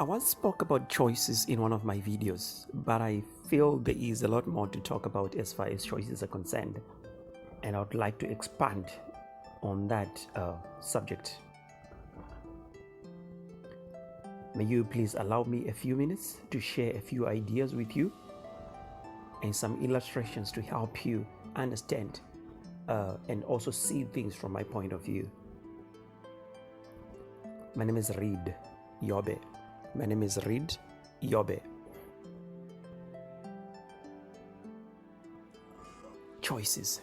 I once spoke about choices in one of my videos, but I feel there is a lot more to talk about as far as choices are concerned, and I would like to expand on that subject. May you please allow me a few minutes to share a few ideas with you and some illustrations to help you understand and also see things from my point of view. My name is Reed Yobe. My name is Reed Yobe. Choices.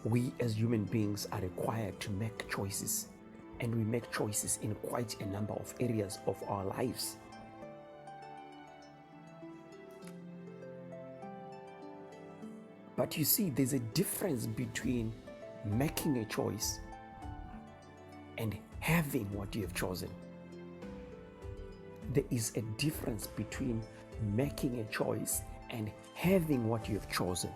We as human beings are required to make choices, and we make choices in quite a number of areas of our lives. But you see, there's a difference between making a choice and having what you have chosen. There is a difference between making a choice and having what you have chosen.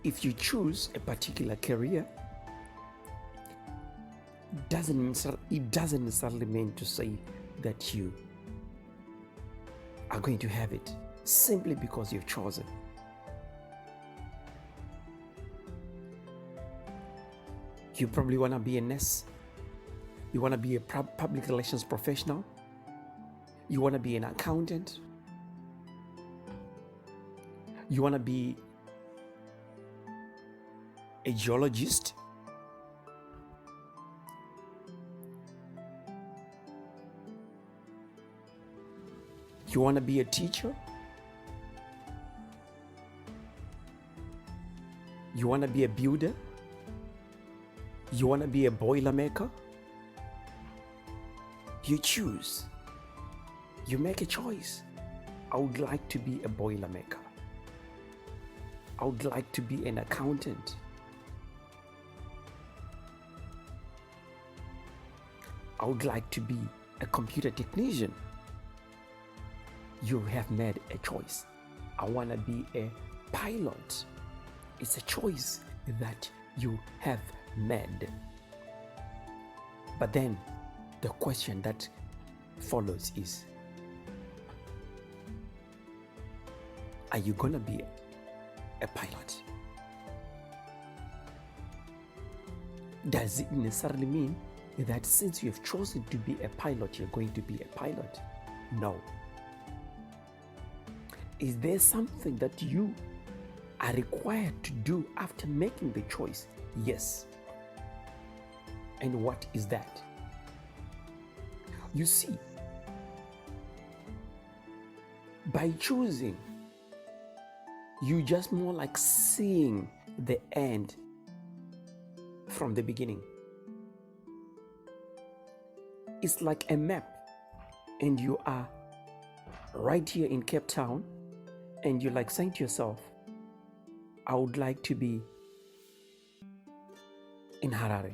If you choose a particular career, it doesn't necessarily mean to say that you are going to have it simply because you've chosen. You probably want to be a nurse. You want to be a public relations professional. You want to be an accountant. You want to be a geologist. You want to be a teacher. You want to be a builder. You want to be a boiler maker. You choose. You make a choice. I would like to be a boiler maker. I would like to be an accountant. I would like to be a computer technician. You have made a choice. I want to be a pilot. It's a choice that you have made. But then the question that follows is, are you going to be a pilot? Does it necessarily mean that since you have chosen to be a pilot, you're going to be a pilot? No. Is there something that you are required to do after making the choice? Yes. And what is that? You see, by choosing, you just more like seeing the end from the beginning. It's like a map, and you are right here in Cape Town, and you're like saying to yourself, I would like to be in Harare.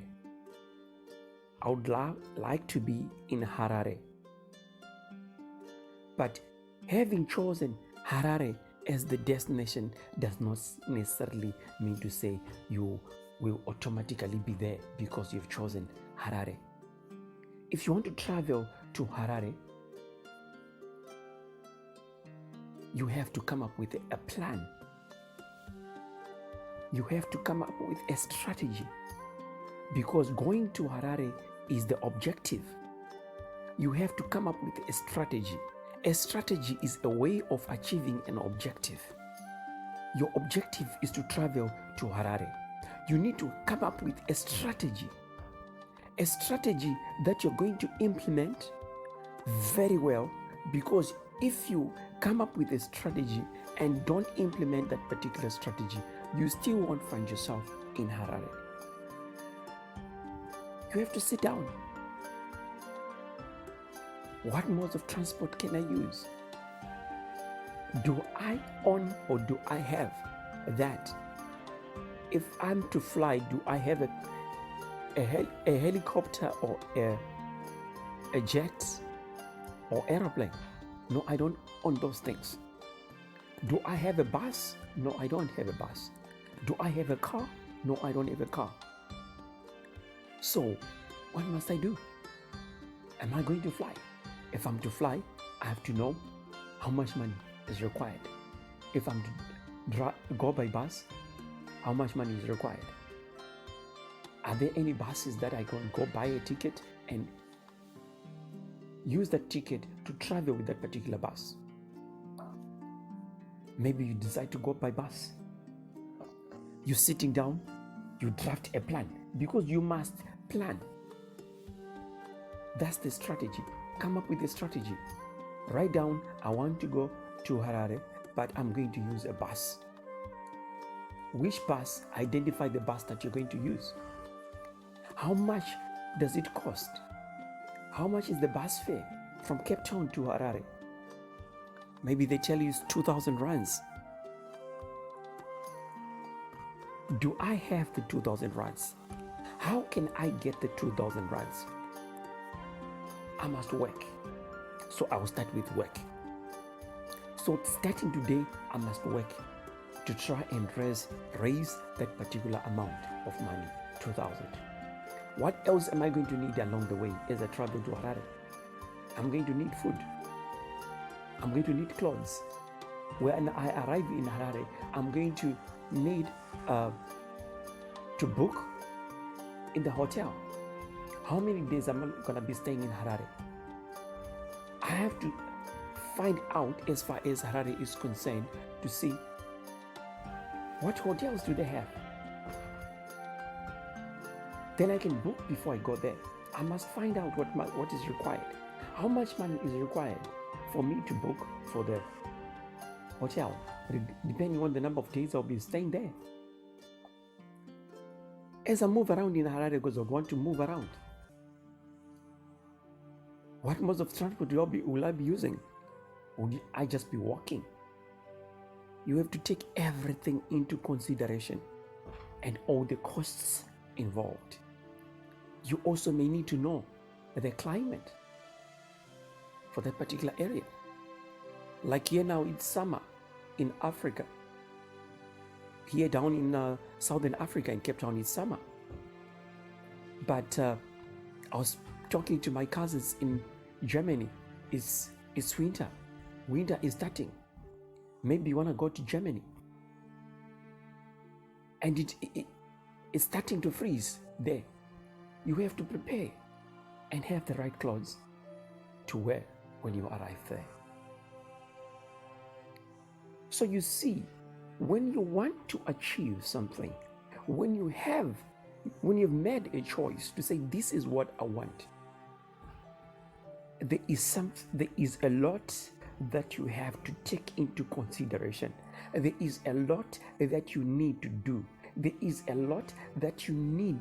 I would like to be in Harare. But having chosen Harare as the destination does not necessarily mean to say you will automatically be there because you've chosen Harare. If you want to travel to Harare, you have to come up with a plan. You have to come up with a strategy, because going to Harare is the objective. You have to come up with a strategy. A strategy is a way of achieving an objective. Your objective is to travel to Harare. You need to come up with a strategy that you're going to implement very well, because if you come up with a strategy and don't implement that particular strategy, you still won't find yourself in Harare. You have to sit down. What modes of transport can I use? Do I own or do I have that? If I'm to fly, do I have a helicopter or a jet or aeroplane? No, I don't own those things. Do I have a bus? No, I don't have a bus. Do I have a car? No, I don't have a car. So, what must I do? Am I going to fly? If I'm to fly, I have to know how much money is required. If I'm to go by bus, how much money is required? Are there any buses that I can go buy a ticket and use that ticket to travel with that particular bus? Maybe you decide to go by bus. You're sitting down, you draft a plan because you must plan. That's the strategy. Come up with a strategy. Write down, I want to go to Harare, but I'm going to use a bus. Which bus? Identify the bus that you're going to use. How much does it cost? How much is the bus fare from Cape Town to Harare? Maybe they tell you it's 2,000 rands. Do I have the 2,000 rands? How can I get the 2,000 rands? I must work. So I will start with work. So starting today, I must work to try and raise that particular amount of money, 2,000. What else am I going to need along the way as I travel to Harare? I'm going to need food. I'm going to need clothes. When I arrive in Harare, I'm going to need to book in the hotel. How many days am I going to be staying in Harare? I have to find out, as far as Harare is concerned, to see what hotels do they have. Then I can book before I go there. I must find out what is required. How much money is required for me to book for the hotel, depending on the number of days I'll be staying there. As I move around in Harare, because I want to move around, what modes of transport will I be using? Will I just be walking? You have to take everything into consideration and all the costs involved. You also may need to know the climate for that particular area. Like here now, it's summer in Africa. Here down in Southern Africa, in Cape Town, it's summer. But I was talking to my cousins in Germany. It's winter. Winter is starting. Maybe you want to go to Germany. And it's starting to freeze there. You have to prepare and have the right clothes to wear when you arrive there. So you see, when you want to achieve something, when you've made a choice to say, this is what I want, there is a lot that you have to take into consideration. There is a lot that you need to do. There is a lot that you need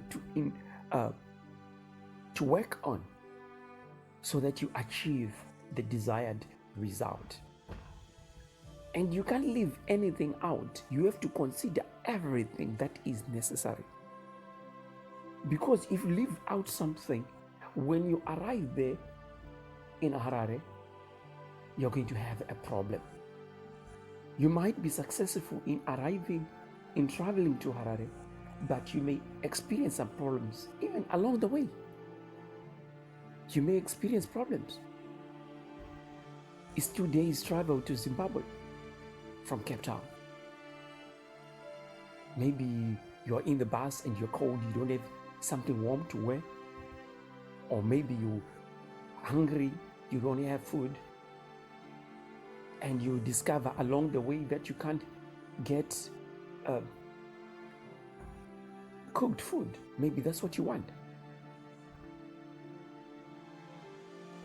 to work on so that you achieve the desired result. And you can't leave anything out. You have to consider everything that is necessary. Because if you leave out something, when you arrive there in Harare, you're going to have a problem. You might be successful in traveling to Harare, but you may experience some problems even along the way. You may experience problems. It's 2 days travel to Zimbabwe from Cape Town. Maybe you're in the bus and you're cold, you don't have something warm to wear. Or maybe you're hungry, you don't have food. And you discover along the way that you can't get cooked food. Maybe that's what you want.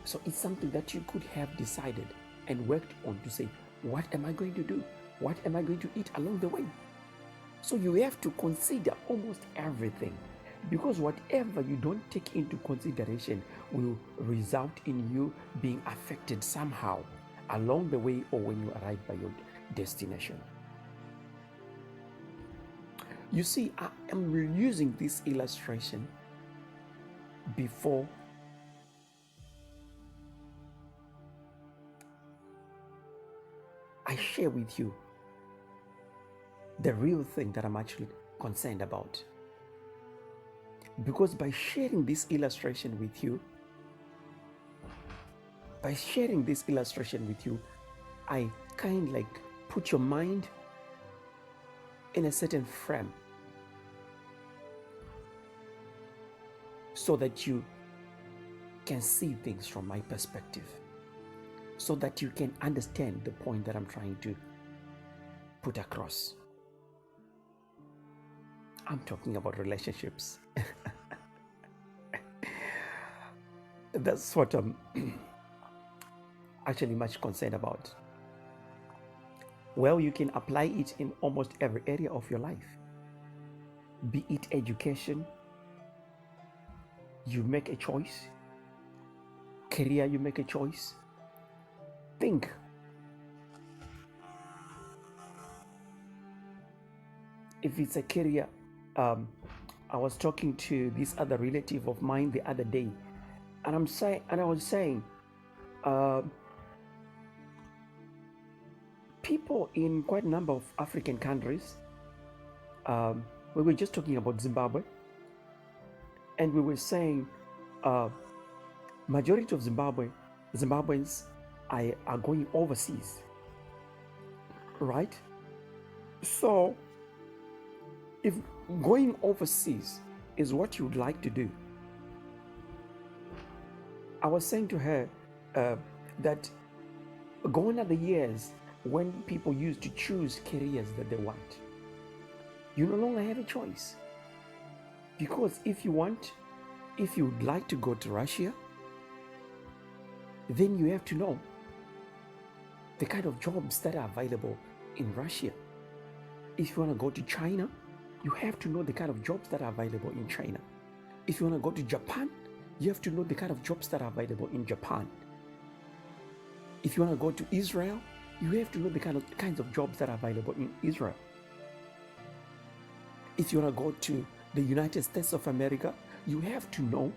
So it's something that you could have decided and worked on to say, what am I going to do? What am I going to eat along the way? So you have to consider almost everything, because whatever you don't take into consideration will result in you being affected somehow along the way or when you arrive by your destination. You see, I am using this illustration before I share with you the real thing that I'm actually concerned about. Because by sharing this illustration with you, I kind of like put your mind in a certain frame so that you can see things from my perspective, so that you can understand the point that I'm trying to put across. I'm talking about relationships. That's what I'm actually much concerned about. Well, you can apply it in almost every area of your life. Be it education, you make a choice. Career, you make a choice. Think. If it's a career, I was talking to this other relative of mine the other day, and I was saying, people in quite a number of African countries, we were just talking about Zimbabwe, and we were saying, majority of Zimbabweans are going overseas, right? So, if going overseas is what you would like to do, I was saying to her that gone are the years when people used to choose careers that they want. You no longer have a choice. Because if you would like to go to Russia, then you have to know the kind of jobs that are available in Russia. If you want to go to China, you have to know the kind of jobs that are available in China. If you want to go to Japan, you have to know the kind of jobs that are available in Japan. If you want to go to Israel, you have to know the kinds of jobs that are available in Israel. If you want to go to the United States of America, you have to know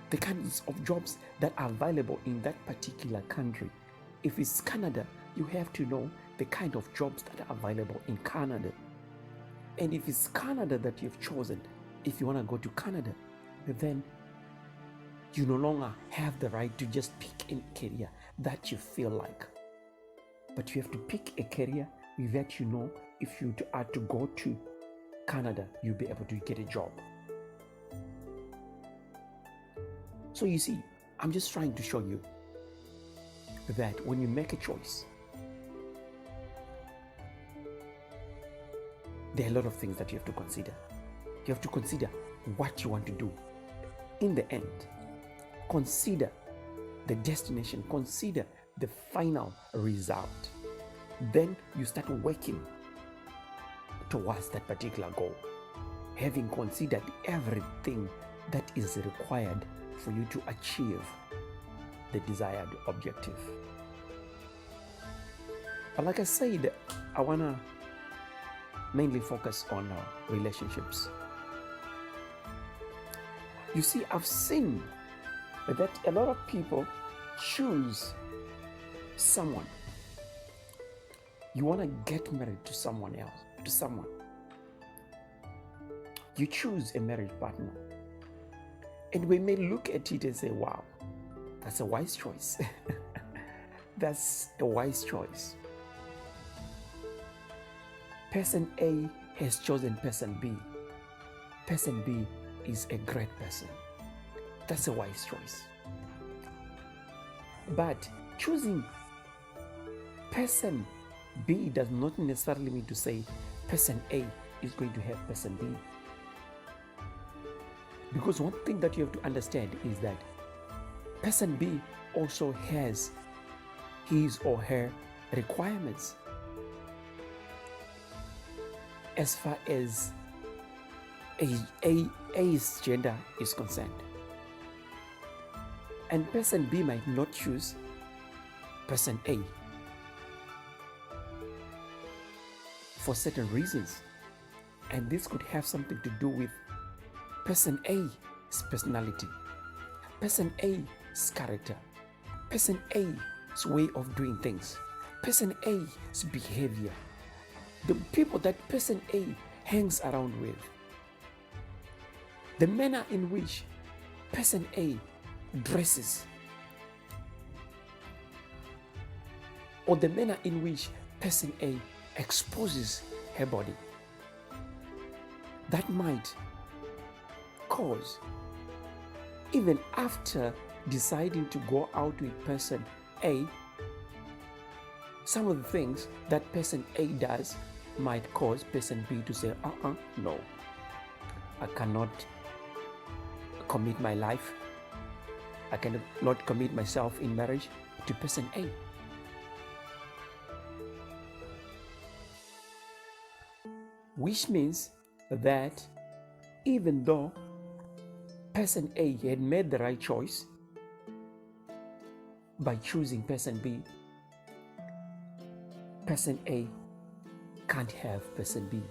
the kinds of jobs that are available in that particular country. If it's Canada, you have to know the kind of jobs that are available in Canada. And if it's Canada that you've chosen, if you want to go to Canada, then you no longer have the right to just pick a career that you feel like. But you have to pick a career that you know if you are to go to Canada, you'll be able to get a job. So you see, I'm just trying to show you that when you make a choice, there are a lot of things that you have to consider. You have to consider what you want to do. In the end, consider the destination, consider the final result. Then you start working towards that particular goal, having considered everything that is required for you to achieve the desired objective. But like I said, I want to mainly focus on relationships. You see, I've seen that a lot of people choose someone. You want to get married to someone else, to someone. You choose a marriage partner. And we may look at it and say, wow, that's a wise choice. That's a wise choice. Person A has chosen person B. Person B is a great person. That's a wise choice. But choosing person B does not necessarily mean to say person A is going to have person B. Because one thing that you have to understand is that person B also has his or her requirements as far as A's gender is concerned. And person B might not choose person A for certain reasons. And this could have something to do with person A's personality, person A's character, person A's way of doing things, person A's behavior. the people that person A hangs around with, the manner in which person A dresses, or the manner in which person A exposes her body, that might cause, even after deciding to go out with person A, some of the things that person A does might cause person B to say, no, I cannot commit my life, I cannot commit myself in marriage to person A. Which means that even though person A had made the right choice by choosing person B, person A can't have person B,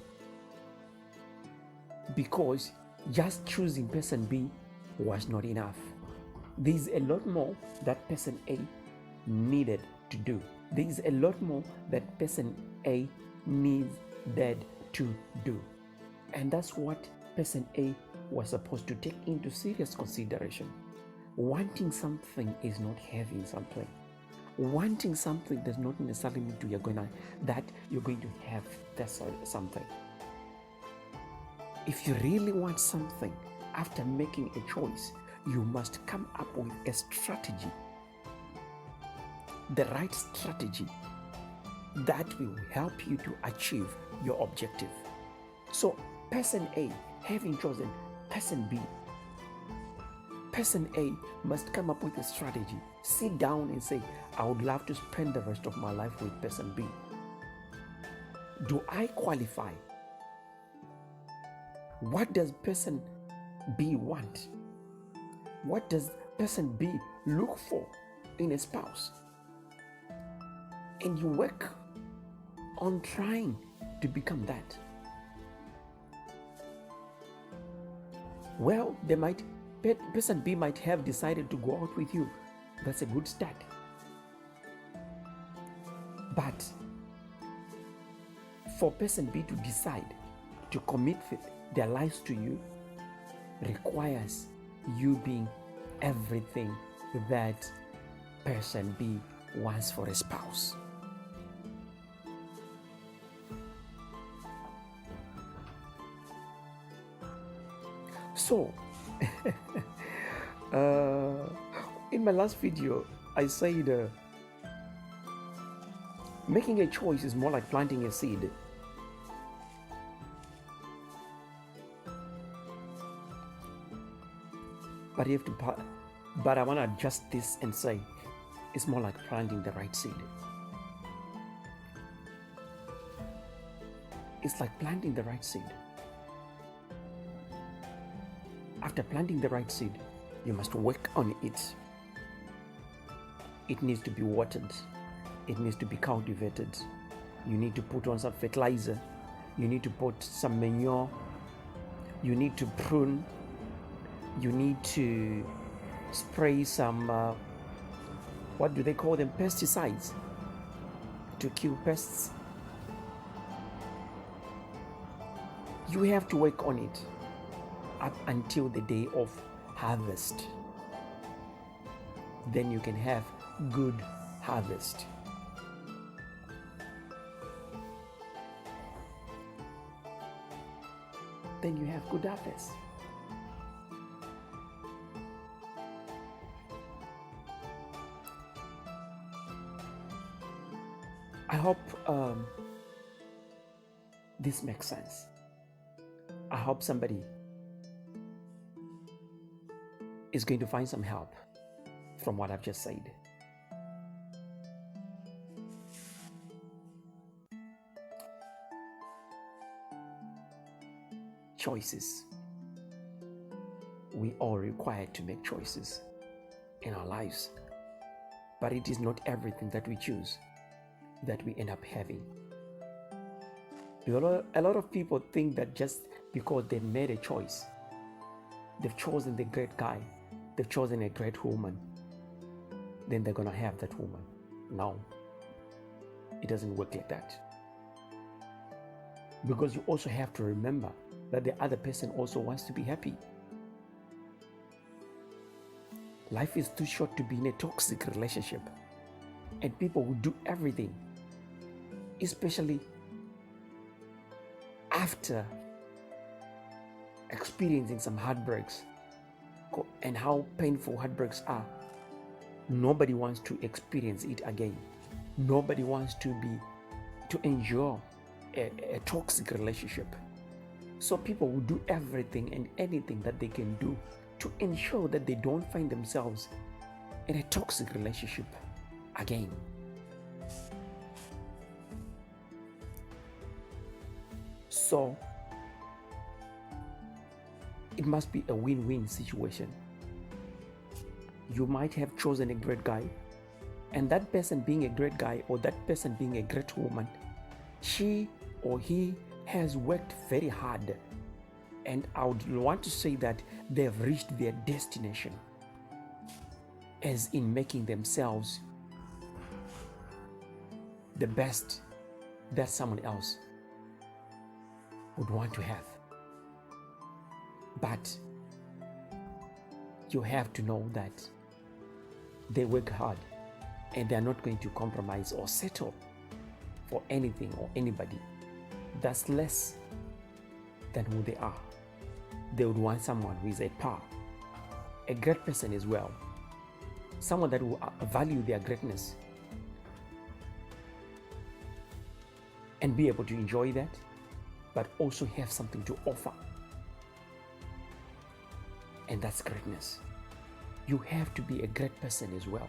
because just choosing person B was not enough. There's a lot more that person A needed to do. There's a lot more that person A needed to do. And that's what person A was supposed to take into serious consideration. Wanting something is not having something. Wanting something does not necessarily mean you're going to have that something. If you really want something, after making a choice, you must come up with a strategy, the right strategy that will help you to achieve your objective. So person A having chosen person B, person A must come up with a strategy, sit down and say, I would love to spend the rest of my life with person B. Do I qualify? What does person B want? What does person B look for in a spouse? And you work on trying to become that. Well, person B might have decided to go out with you. That's a good start. But for person B to decide to commit their lives to you requires you being everything that person B wants for a spouse. So, in my last video, I said making a choice is more like planting a seed. But I want to adjust this and say it's more like planting the right seed. It's like planting the right seed. After planting the right seed, you must work on it. It needs to be watered. It needs to be cultivated. You need to put on some fertilizer. You need to put some manure. You need to prune. You need to spray some, what do they call them? Pesticides to kill pests. You have to work on it up until the day of harvest. Then you can have good harvest. Then you have good harvest. I hope this makes sense. I hope somebody is going to find some help from what I've just said. Choices. We all required to make choices in our lives, but it is not everything that we choose that we end up having. A lot of people think that just because they made a choice, they've chosen the great guy, they've chosen a great woman, then they're gonna have that woman. No, it doesn't work like that. because you also have to remember that the other person also wants to be happy. Life is too short to be in a toxic relationship, and people will do everything, especially after experiencing some heartbreaks and how painful heartbreaks are. Nobody wants to experience it again. Nobody wants to endure a toxic relationship. So people will do everything and anything that they can do to ensure that they don't find themselves in a toxic relationship again. So it must be a win-win situation. You might have chosen a great guy, and that person being a great guy or that person being a great woman, she or he has worked very hard, and I would want to say that they've reached their destination, as in making themselves the best that someone else would want to have. But you have to know that they work hard and they're not going to compromise or settle for anything or anybody that's less than who they are. They would want someone who is a par, a great person as well, someone that will value their greatness and be able to enjoy that, but also have something to offer. And that's greatness. You have to be a great person as well,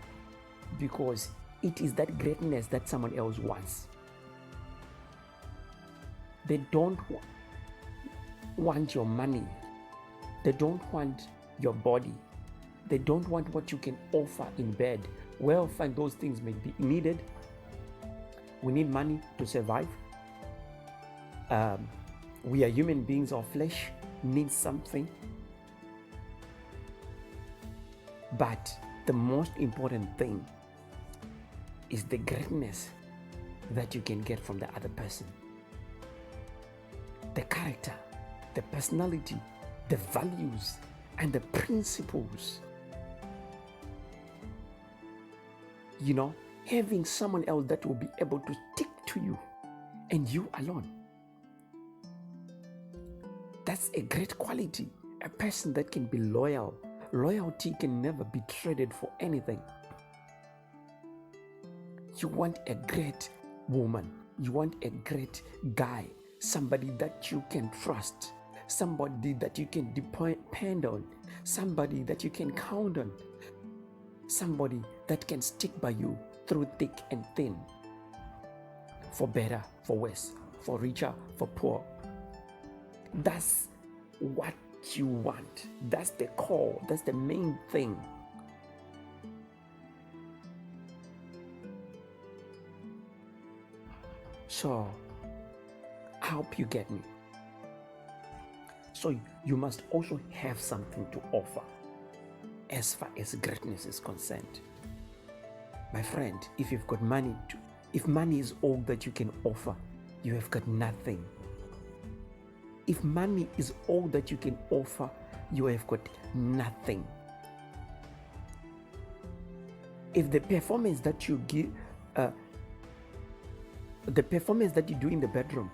because it is that greatness that someone else wants. They don't want your money. They don't want your body. They don't want what you can offer in bed. Well, fine, those things may be needed. We need money to survive. We are human beings. Our flesh needs something. But the most important thing is the greatness that you can get from the other person. The character, the personality, the values, and the principles. You know, having someone else that will be able to stick to you and you alone. That's a great quality. A person that can be loyal. Loyalty can never be traded for anything. You want a great woman. You want a great guy. Somebody that you can trust. Somebody that you can depend on. Somebody that you can count on. Somebody that can stick by you through thick and thin. For better, for worse, for richer, for poor. That's what you want. That's the core. That's the main thing. So, I hope you get me. So, you must also have something to offer as far as greatness is concerned. My friend, if you've got money, if money is all that you can offer, you have got nothing. If money is all that you can offer, you have got nothing. If the performance that you give, the performance that you do in the bedroom,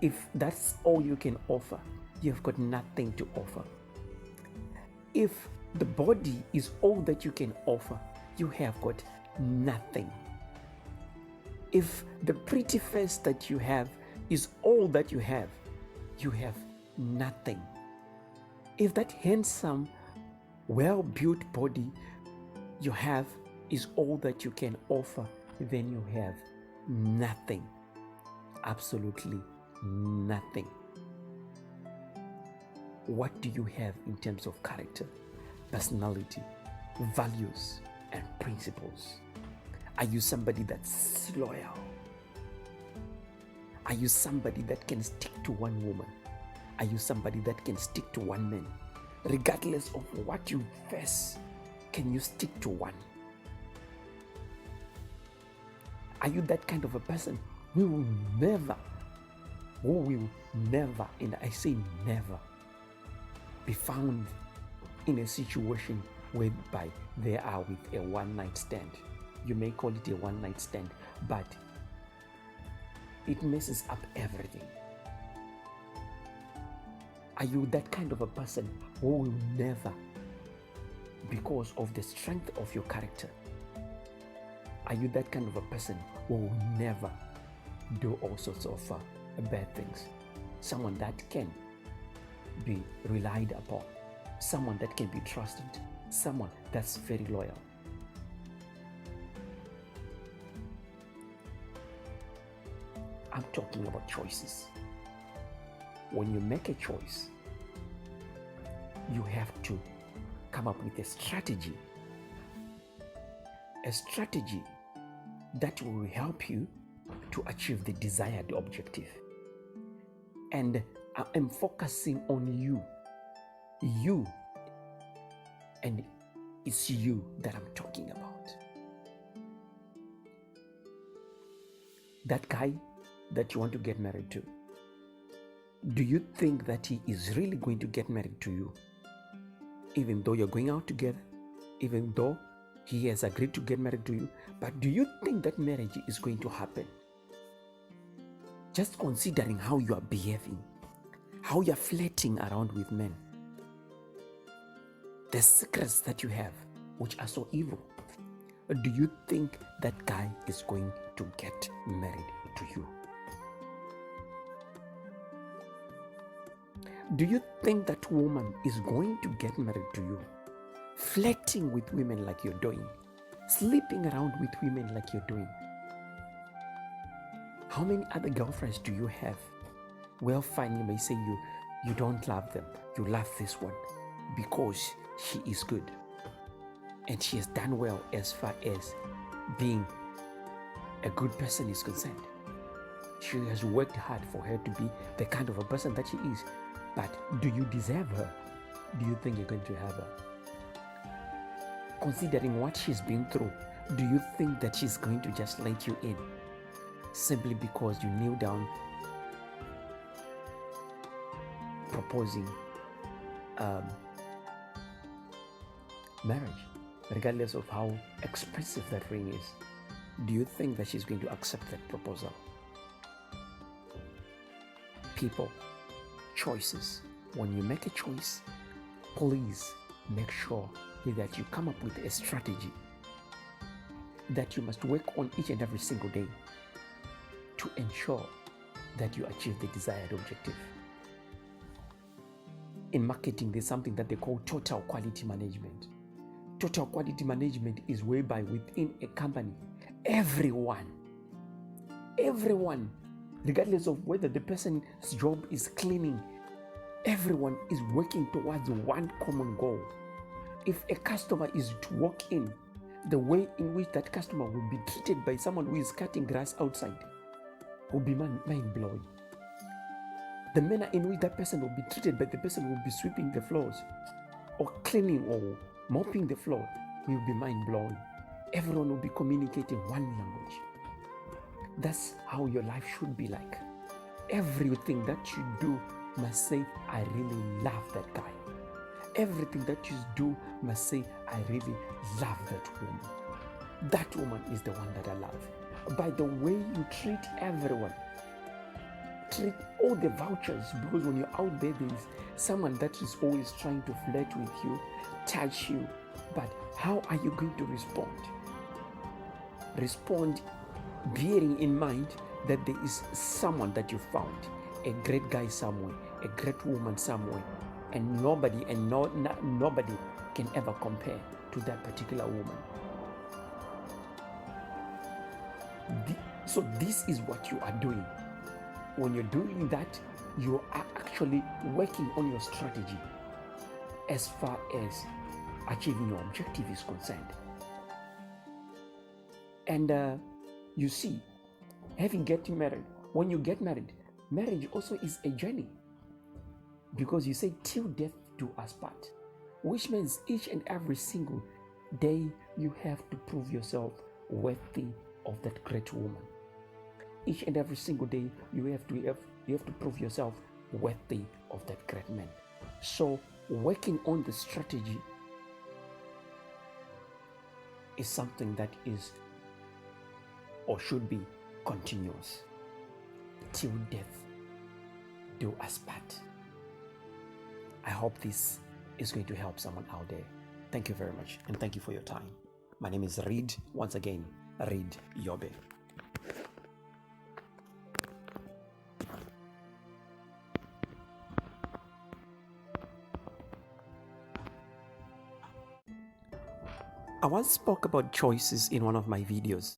if that's all you can offer, you have got nothing to offer. If the body is all that you can offer, you have got nothing. If the pretty face that you have is all that you have nothing. If that handsome, well-built body you have is all that you can offer, then you have nothing. Absolutely nothing. What do you have in terms of character, personality, values, and principles? Are you somebody that's loyal? Are you somebody that can stick to one woman? Are you somebody that can stick to one man? Regardless of what you face, can you stick to one? Are you that kind of a person who will never who will never, and I say never, be found in a situation whereby they are with a one-night stand. You may call it a one-night stand, but it messes up everything. Are you that kind of a person who will never, because of the strength of your character, are you that kind of a person who will never do all sorts of bad things? Someone that can be relied upon, someone that can be trusted, someone that's very loyal. I'm talking about choices. When you make a choice, you have to come up with a strategy that will help you to achieve the desired objective. And I am focusing on you, and it's you that I'm talking about. That guy that you want to get married to, do you think that he is really going to get married to you? Even though you're going out together, even though he has agreed to get married to you, but do you think that marriage is going to happen? Just considering how you are behaving, how you're flirting around with men, the secrets that you have, which are so evil, do you think that guy is going to get married to you? Do you think that woman is going to get married to you? Flirting with women like you're doing, sleeping around with women like you're doing. How many other girlfriends do you have? Well, fine, you may say you don't love them. You love this one because she is good and she has done well as far as being a good person is concerned. She has worked hard for her to be the kind of a person that she is. But do you deserve her? Do you think you're going to have her? Considering what she's been through, do you think that she's going to just let you in simply because you kneel down proposing marriage, regardless of how expensive that ring is? Do you think that she's going to accept that proposal? People, choices. When you make a choice, please make sure that you come up with a strategy that you must work on each and every single day to ensure that you achieve the desired objective. In marketing, there's something that they call total quality management. Total quality management is whereby within a company, everyone, regardless of whether the person's job is cleaning, everyone is working towards one common goal. If a customer is to walk in, the way in which that customer will be treated by someone who is cutting grass outside will be mind-blowing. The manner in which that person will be treated by the person who will be sweeping the floors or cleaning or mopping the floor will be mind-blowing. Everyone will be communicating one language. That's how your life should be like. Everything that you do must say, I really love that guy. Everything that you do must say, I really love that woman. That woman is the one that I love. By the way you treat everyone, treat all the vouchers, because when you're out there, there is someone that is always trying to flirt with you, touch you. But how are you going to respond? Respond bearing in mind that there is someone that you found, a great guy somewhere, a great woman somewhere, and nobody can ever compare to that particular woman. So this is what you are doing. When you're doing that, you are actually working on your strategy as far as achieving your objective is concerned. And you see, getting married, when you get married, marriage also is a journey, because you say till death do us part, which means each and every single day you have to prove yourself worthy of that great woman. Each and every single day you have to You have to prove yourself worthy of that great man. So working on the strategy is something that is or should be continuous. Till death do us part. I hope this is going to help someone out there. Thank you very much, and thank you for your time. My name is Reed, once again, Reed Yobe. I once spoke about choices in one of my videos.